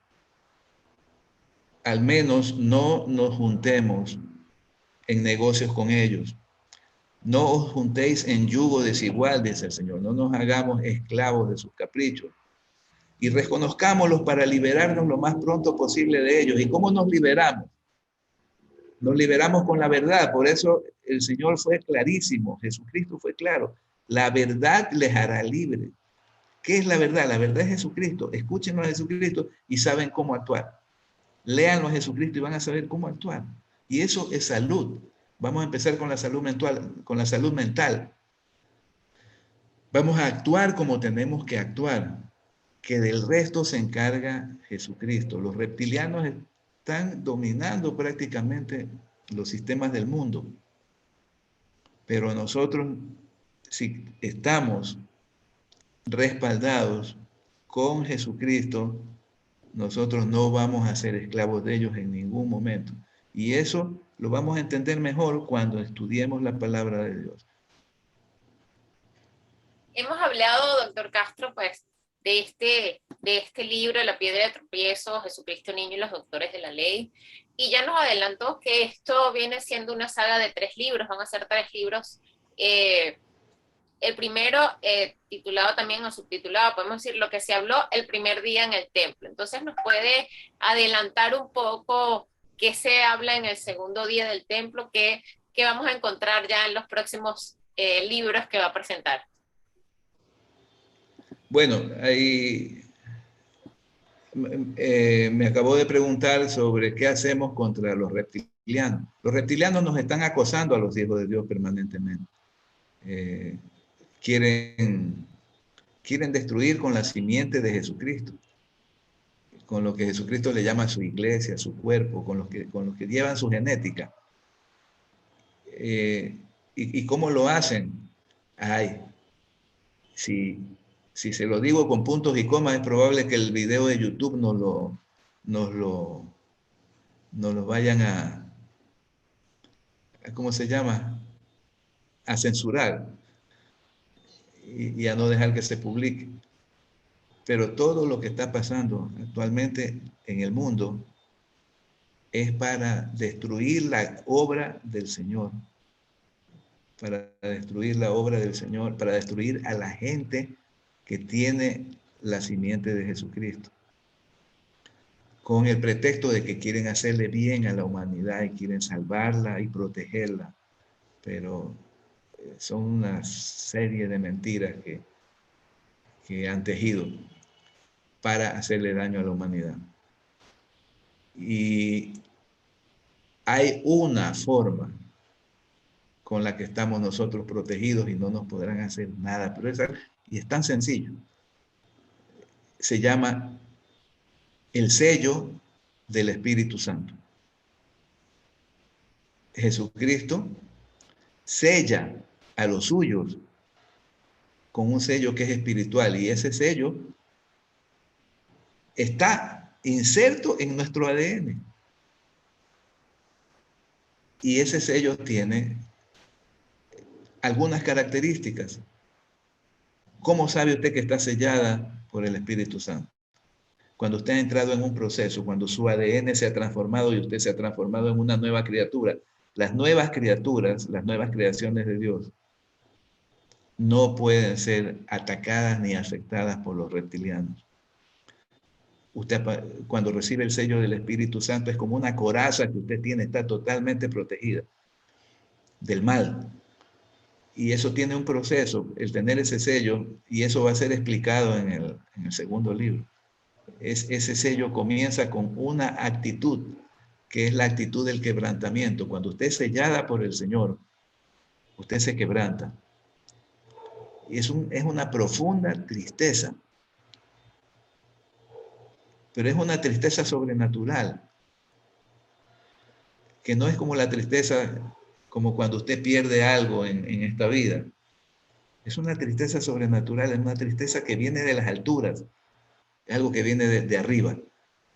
Al menos no nos juntemos en negocios con ellos. No os juntéis en yugo desigual, dice el Señor. No nos hagamos esclavos de sus caprichos. Y reconozcámoslos para liberarnos lo más pronto posible de ellos. ¿Y cómo nos liberamos? Nos liberamos con la verdad. Por eso el Señor fue clarísimo. Jesucristo fue claro. La verdad les hará libre. ¿Qué es la verdad? La verdad es Jesucristo. Escúchenlo a Jesucristo y saben cómo actuar. Léanlo a Jesucristo y van a saber cómo actuar. Y eso es salud. Vamos a empezar con la salud mental. Vamos a actuar como tenemos que actuar, que del resto se encarga Jesucristo. Los reptilianos están dominando prácticamente los sistemas del mundo, pero nosotros, si estamos respaldados con Jesucristo, nosotros no vamos a ser esclavos de ellos en ningún momento. Y eso lo vamos a entender mejor cuando estudiemos la palabra de Dios.
Hemos hablado, doctor Castro, pues, de este libro, La piedra de tropiezo, Jesucristo Niño y los doctores de la ley, y ya nos adelantó que esto viene siendo una saga de 3 libros, van a ser 3 libros. El primero, titulado también o subtitulado, podemos decir, lo que se habló el primer día en el templo. Entonces, ¿nos puede adelantar un poco qué se habla en el segundo día del templo, qué vamos a encontrar ya en los próximos libros que va a presentar?
Bueno, ahí me acabó de preguntar sobre qué hacemos contra los reptilianos. Los reptilianos nos están acosando a los hijos de Dios permanentemente. Quieren destruir con la simiente de Jesucristo, con lo que Jesucristo le llama a su iglesia, su cuerpo, con los que llevan su genética. ¿Y cómo lo hacen? Ay, si se lo digo con puntos y comas, es probable que el video de YouTube nos lo vayan ¿cómo se llama? A censurar y a no dejar que se publique. Pero todo lo que está pasando actualmente en el mundo es para destruir la obra del Señor, para destruir la obra del Señor, para destruir a la gente que tiene la simiente de Jesucristo, con el pretexto de que quieren hacerle bien a la humanidad y quieren salvarla y protegerla, pero son una serie de mentiras que han tejido para hacerle daño a la humanidad. Y hay una forma con la que estamos nosotros protegidos y no nos podrán hacer nada, pero y es tan sencillo. Se llama el sello del Espíritu Santo. Jesucristo sella a los suyos con un sello que es espiritual, y ese sello está inserto en nuestro ADN. Y ese sello tiene algunas características. ¿Cómo sabe usted que está sellada por el Espíritu Santo? Cuando usted ha entrado en un proceso, cuando su ADN se ha transformado y usted se ha transformado en una nueva criatura. Las nuevas criaturas, las nuevas creaciones de Dios, no pueden ser atacadas ni afectadas por los reptilianos. Usted, cuando recibe el sello del Espíritu Santo, es como una coraza que usted tiene, está totalmente protegida del mal. Y eso tiene un proceso, el tener ese sello, y eso va a ser explicado en el segundo libro. Ese sello comienza con una actitud, que es la actitud del quebrantamiento. Cuando usted es sellada por el Señor, usted se quebranta. Y es una profunda tristeza. Pero es una tristeza sobrenatural, que no es como la tristeza, como cuando usted pierde algo en esta vida. Es una tristeza sobrenatural, es una tristeza que viene de las alturas, es algo que viene de arriba.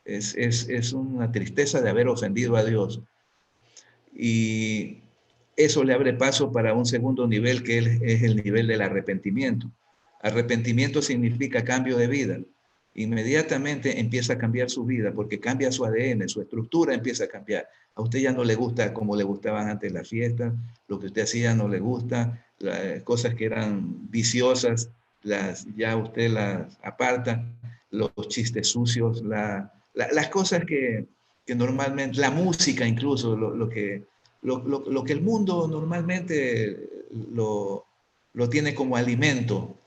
Es una tristeza de haber ofendido a Dios. Y eso le abre paso para un segundo nivel, que es el nivel del arrepentimiento. Arrepentimiento significa cambio de vida. Inmediatamente empieza a cambiar su vida, porque cambia su ADN, su estructura empieza a cambiar. A usted ya no le gusta como le gustaban antes las fiestas, lo que usted hacía no le gusta, las cosas que eran viciosas, ya usted las aparta, los chistes sucios, las cosas que normalmente, la música incluso, lo que el mundo normalmente lo tiene como alimento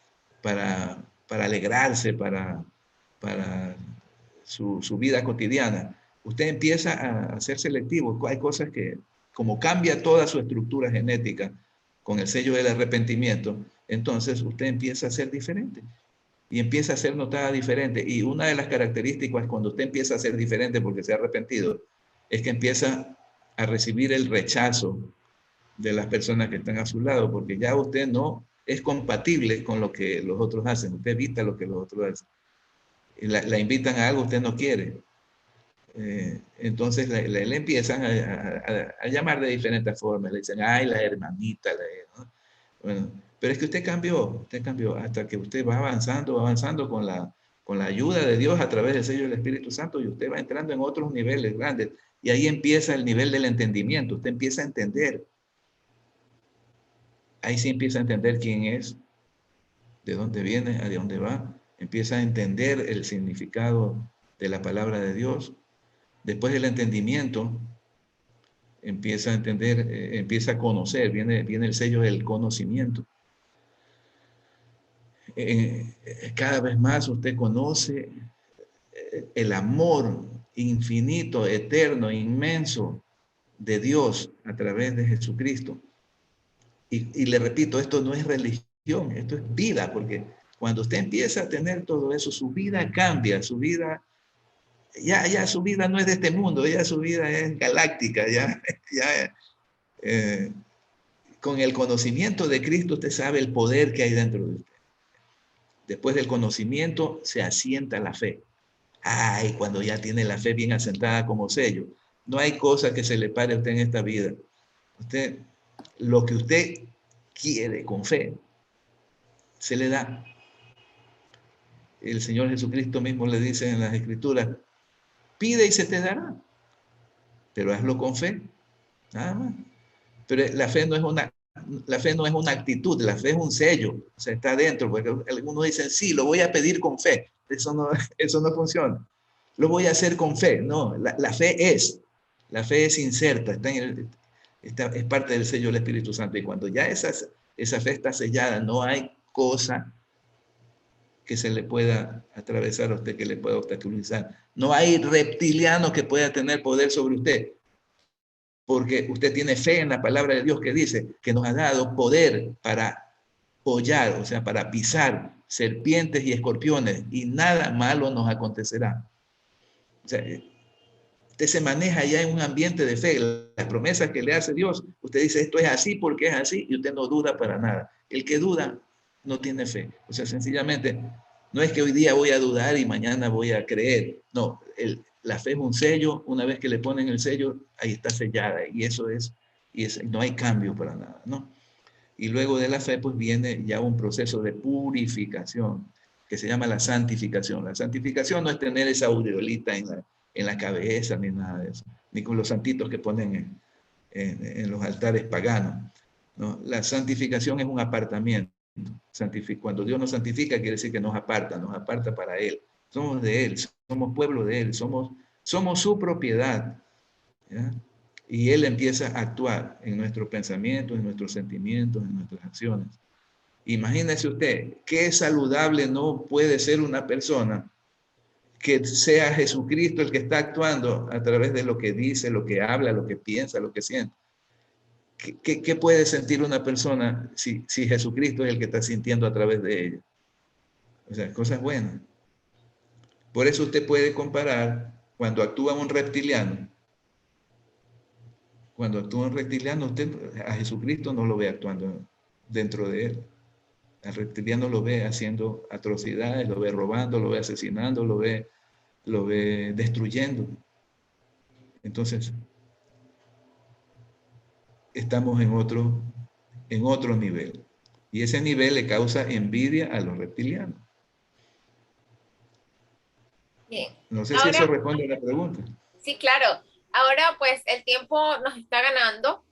para alegrarse, para su vida cotidiana. Usted empieza a ser selectivo. Hay cosas que, como cambia toda su estructura genética con el sello del arrepentimiento, entonces usted empieza a ser diferente y empieza a ser notada diferente. Y una de las características cuando usted empieza a ser diferente porque se ha arrepentido es que empieza a recibir el rechazo de las personas que están a su lado, porque ya usted no es compatible con lo que los otros hacen. Usted evita lo que los otros hacen. La invitan a algo, usted no quiere. Entonces le empiezan a llamar de diferentes formas. Le dicen, ay, la hermanita. ¿No? Bueno, pero es que usted cambió hasta que usted va avanzando con la ayuda de Dios a través del sello del Espíritu Santo y usted va entrando en otros niveles grandes. Y ahí empieza el nivel del entendimiento. Usted empieza a entender. Ahí sí empieza a entender quién es, de dónde viene, a dónde va. Empieza a entender el significado de la palabra de Dios. Después del entendimiento, empieza a entender, empieza a conocer, viene el sello del conocimiento. Cada vez más usted conoce el amor infinito, eterno, inmenso de Dios a través de Jesucristo. Y le repito, esto no es religión, esto es vida, porque cuando usted empieza a tener todo eso, su vida cambia, su vida, ya su vida no es de este mundo, ya su vida es galáctica, con el conocimiento de Cristo usted sabe el poder que hay dentro de usted. Después del conocimiento se asienta la fe. Ay, cuando ya tiene la fe bien asentada como sello, no hay cosa que se le pare a usted en esta vida. Usted, lo que usted quiere con fe, se le da. El Señor Jesucristo mismo le dice en las Escrituras, pide y se te dará, pero hazlo con fe, nada más. Pero la fe no es una actitud, la fe es un sello, o sea, está dentro, porque algunos dicen, sí, lo voy a pedir con fe, eso no funciona. Lo voy a hacer con fe, no, la fe es inserta, es parte del sello del Espíritu Santo, y cuando ya esa fe está sellada, no hay cosa que se le pueda atravesar a usted, que le pueda obstaculizar. No hay reptiliano que pueda tener poder sobre usted, porque usted tiene fe en la palabra de Dios que dice que nos ha dado poder para hollar, o sea, para pisar serpientes y escorpiones, y nada malo nos acontecerá. O sea, usted se maneja ya en un ambiente de fe. Las promesas que le hace Dios, usted dice, esto es así porque es así, y usted no duda para nada. El que duda no tiene fe. O sea, sencillamente, no es que hoy día voy a dudar y mañana voy a creer. No, la fe es un sello. Una vez que le ponen el sello, ahí está sellada. Y eso es, no hay cambio para nada, ¿no? Y luego de la fe, pues viene ya un proceso de purificación que se llama la santificación. La santificación no es tener esa aureolita en la cabeza ni nada de eso, ni con los santitos que ponen en los altares paganos. ¿No? La santificación es un apartamiento. Cuando Dios nos santifica, quiere decir que nos aparta para Él. Somos de Él, somos pueblo de Él, somos su propiedad. ¿Ya? Y Él empieza a actuar en nuestros pensamientos, en nuestros sentimientos, en nuestras acciones. Imagínese usted, qué saludable no puede ser una persona que sea Jesucristo el que está actuando a través de lo que dice, lo que habla, lo que piensa, lo que siente. ¿Qué puede sentir una persona si Jesucristo es el que está sintiendo a través de ella? O sea, cosas buenas. Por eso usted puede comparar cuando actúa un reptiliano. Cuando actúa un reptiliano, usted a Jesucristo no lo ve actuando dentro de él. Al reptiliano lo ve haciendo atrocidades, lo ve robando, lo ve asesinando, lo ve destruyendo. Entonces, estamos en otro nivel. Y ese nivel le causa envidia a los reptilianos.
Bien.
No sé si eso responde a la pregunta.
Sí, claro. Ahora, pues, el tiempo nos está ganando.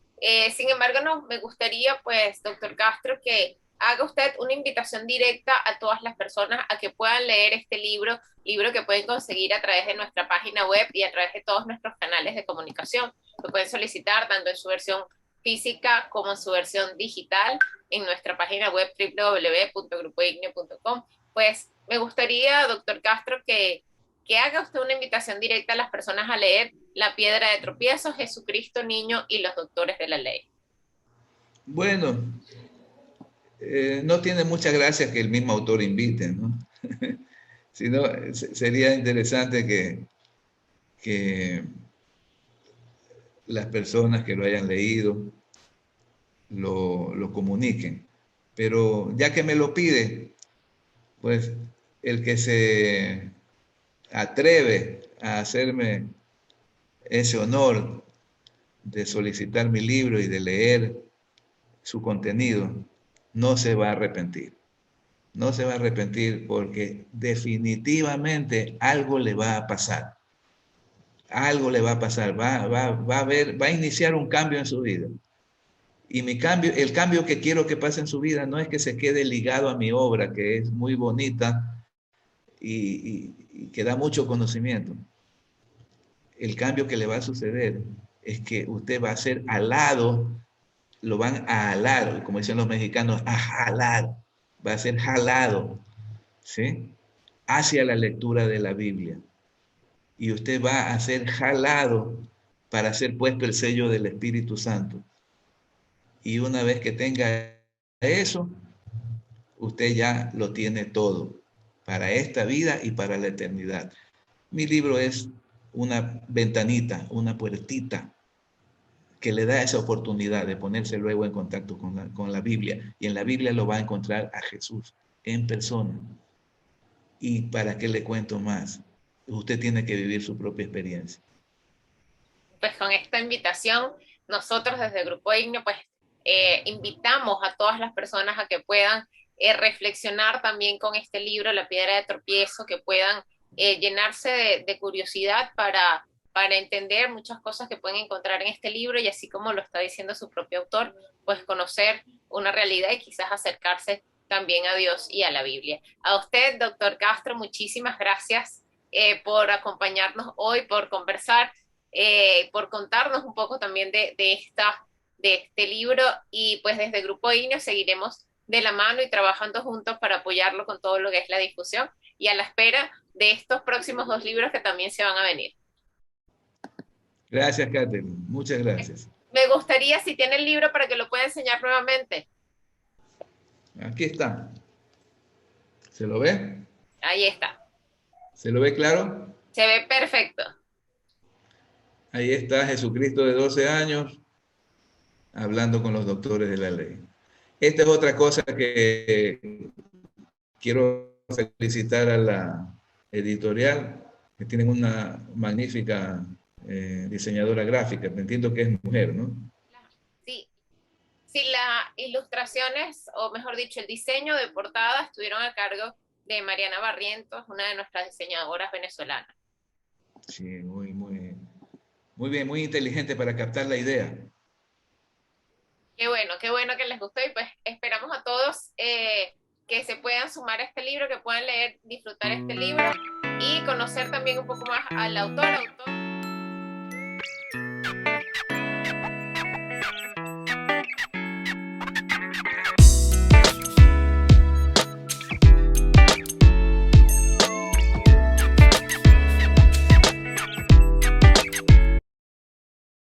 Sin embargo, me gustaría, pues, doctor Castro, que haga usted una invitación directa a todas las personas a que puedan leer este libro que pueden conseguir a través de nuestra página web y a través de todos nuestros canales de comunicación. Lo pueden solicitar tanto en su versión física como en su versión digital en nuestra página web www.grupoignio.com. Pues me gustaría, doctor Castro, que haga usted una invitación directa a las personas a leer La Piedra de Tropiezo, Jesucristo Niño y los Doctores de la Ley.
Bueno, no tiene mucha gracia que el mismo autor invite, ¿no? Sino, sería interesante que las personas que lo hayan leído lo comuniquen. Pero ya que me lo pide, pues el que se atreve a hacerme ese honor de solicitar mi libro y de leer su contenido, no se va a arrepentir. No se va a arrepentir porque definitivamente algo le va a pasar. Algo le va a pasar. Va a iniciar un cambio en su vida. Y el cambio que quiero que pase en su vida no es que se quede ligado a mi obra, que es muy bonita y que da mucho conocimiento. El cambio que le va a suceder es que usted va a ser alado, lo van a alar, como dicen los mexicanos, a jalar, va a ser jalado, ¿sí? Hacia la lectura de la Biblia. Y usted va a ser jalado para ser puesto el sello del Espíritu Santo. Y una vez que tenga eso, usted ya lo tiene todo para esta vida y para la eternidad. Mi libro es una ventanita, una puertita que le da esa oportunidad de ponerse luego en contacto con la Biblia. Y en la Biblia lo va a encontrar a Jesús en persona. ¿Y para qué le cuento más? Usted tiene que vivir su propia experiencia.
Pues con esta invitación, nosotros desde el Grupo Ignio, pues invitamos a todas las personas a que puedan reflexionar también con este libro, La Piedra de Tropiezo, que puedan llenarse de curiosidad para entender muchas cosas que pueden encontrar en este libro y así como lo está diciendo su propio autor, pues conocer una realidad y quizás acercarse también a Dios y a la Biblia. A usted, doctor Castro, muchísimas gracias por acompañarnos hoy, por conversar, por contarnos un poco también de este libro y pues desde Grupo Ignio seguiremos de la mano y trabajando juntos para apoyarlo con todo lo que es la difusión y a la espera de estos próximos 2 libros que también se van a venir.
Gracias, Catherine. Muchas gracias.
Me gustaría, si tiene el libro, para que lo pueda enseñar nuevamente.
Aquí está. ¿Se lo ve?
Ahí está.
¿Se lo ve claro?
Se ve perfecto.
Ahí está Jesucristo de 12 años hablando con los doctores de la ley. Esta es otra cosa que quiero felicitar a la editorial, que tienen una magnífica diseñadora gráfica. Entiendo que es mujer, ¿no?
Sí, sí, las ilustraciones, o mejor dicho, el diseño de portada estuvieron a cargo de Mariana Barrientos, una de nuestras diseñadoras venezolanas.
Sí, muy bien, muy inteligente para captar la idea.
Qué bueno que les gustó y pues esperamos a todos que se puedan sumar a este libro, que puedan leer, disfrutar este libro y conocer también un poco más al autor.